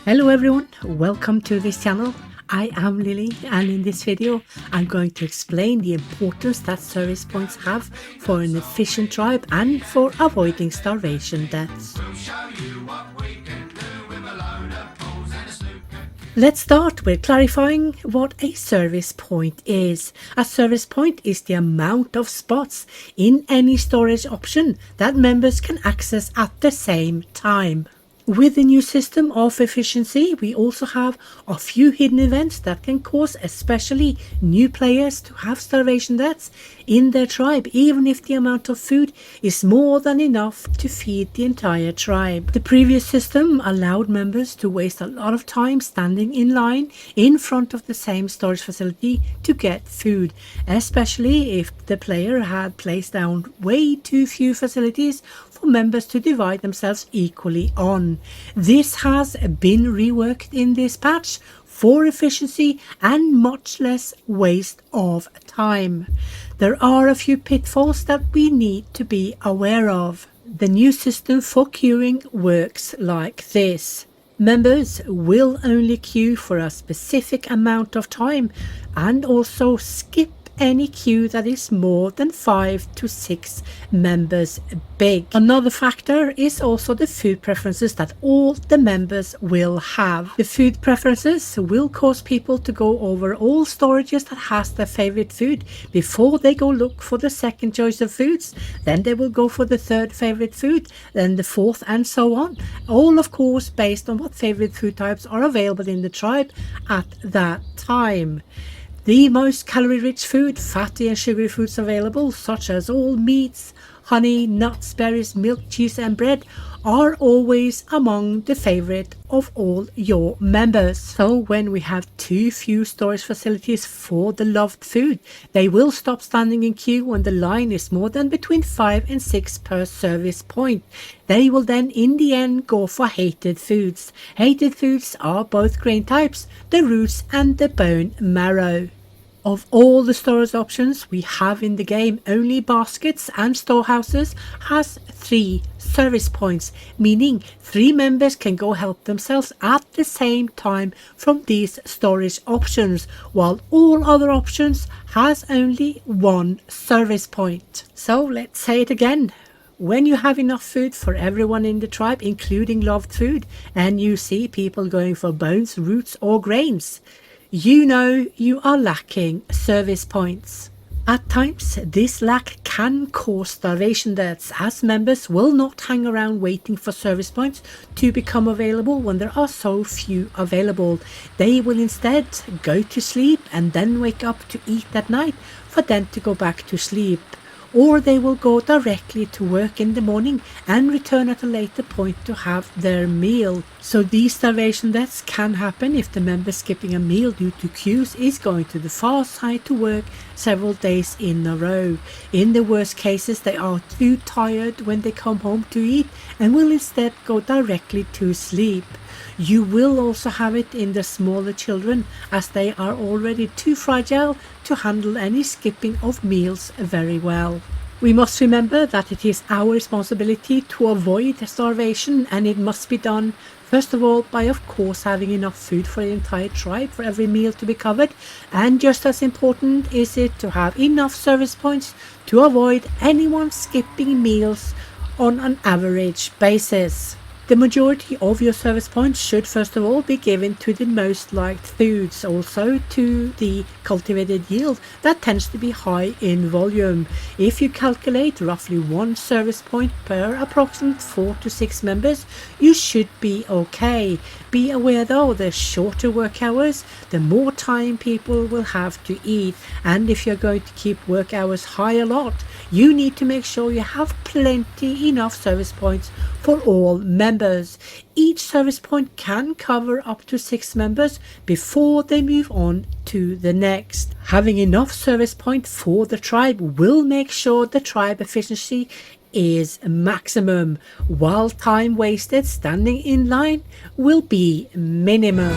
Hello everyone, welcome to this channel. I am Lily, and in this video I'm going to explain the importance that service points have for an efficient tribe and for avoiding starvation deaths. Let's start with clarifying what a service point is. A service point is the amount of spots in any storage option that members can access at the same time. With the new system of efficiency, we also have a few hidden events that can cause especially new players to have starvation deaths in their tribe, even if the amount of food is more than enough to feed the entire tribe. The previous system allowed members to waste a lot of time standing in line in front of the same storage facility to get food, especially if the player had placed down way too few facilities for members to divide themselves equally on. This has been reworked in this patch for efficiency and much less waste of time. There are a few pitfalls that we need to be aware of. The new system for queuing works like this. Members will only queue for a specific amount of time and also skip any queue that is more than 5 to 6 members big. Another factor is also the food preferences that all the members will have. The food preferences will cause people to go over all storages that has their favorite food before they go look for the second choice of foods. Then they will go for the third favorite food, then the fourth, and so on. All of course based on what favorite food types are available in the tribe at that time. The most calorie-rich food, fatty and sugary foods available, such as all meats, honey, nuts, berries, milk, cheese and bread, are always among the favorite of all your members. So when we have too few storage facilities for the loved food, they will stop standing in queue when the line is more than between 5 and 6 per service point. They will then in the end go for hated foods. Hated foods are both grain types, the roots and the bone marrow. Of all the storage options we have in the game, only baskets and storehouses has 3 service points, meaning 3 members can go help themselves at the same time from these storage options, while all other options has only 1 service point. So let's say it again. When you have enough food for everyone in the tribe, including loved food, and you see people going for bones, roots or grains, you know you are lacking service points. At times, this lack can cause starvation deaths, as members will not hang around waiting for service points to become available when there are so few available. They will instead go to sleep and then wake up to eat at night for then to go back to sleep. Or they will go directly to work in the morning and return at a later point to have their meal. So these starvation deaths can happen if the member skipping a meal due to queues is going to the far side to work several days in a row. In the worst cases, they are too tired when they come home to eat and will instead go directly to sleep. You will also have it in the smaller children, as they are already too fragile to handle any skipping of meals very well. We must remember that it is our responsibility to avoid starvation, and it must be done first of all by of course having enough food for the entire tribe for every meal to be covered, and just as important is it to have enough service points to avoid anyone skipping meals on an average basis. The majority of your service points should first of all be given to the most liked foods, also to the cultivated yield that tends to be high in volume. If you calculate roughly 1 service point per approximate 4 to 6 members, you should be okay. Be aware though, the shorter work hours, the more time people will have to eat, and if you're going to keep work hours high a lot, you need to make sure you have plenty enough service points for all members. Each service point can cover up to 6 members before they move on to the next. Having enough service points for the tribe will make sure the tribe efficiency is maximum, while time wasted standing in line will be minimum.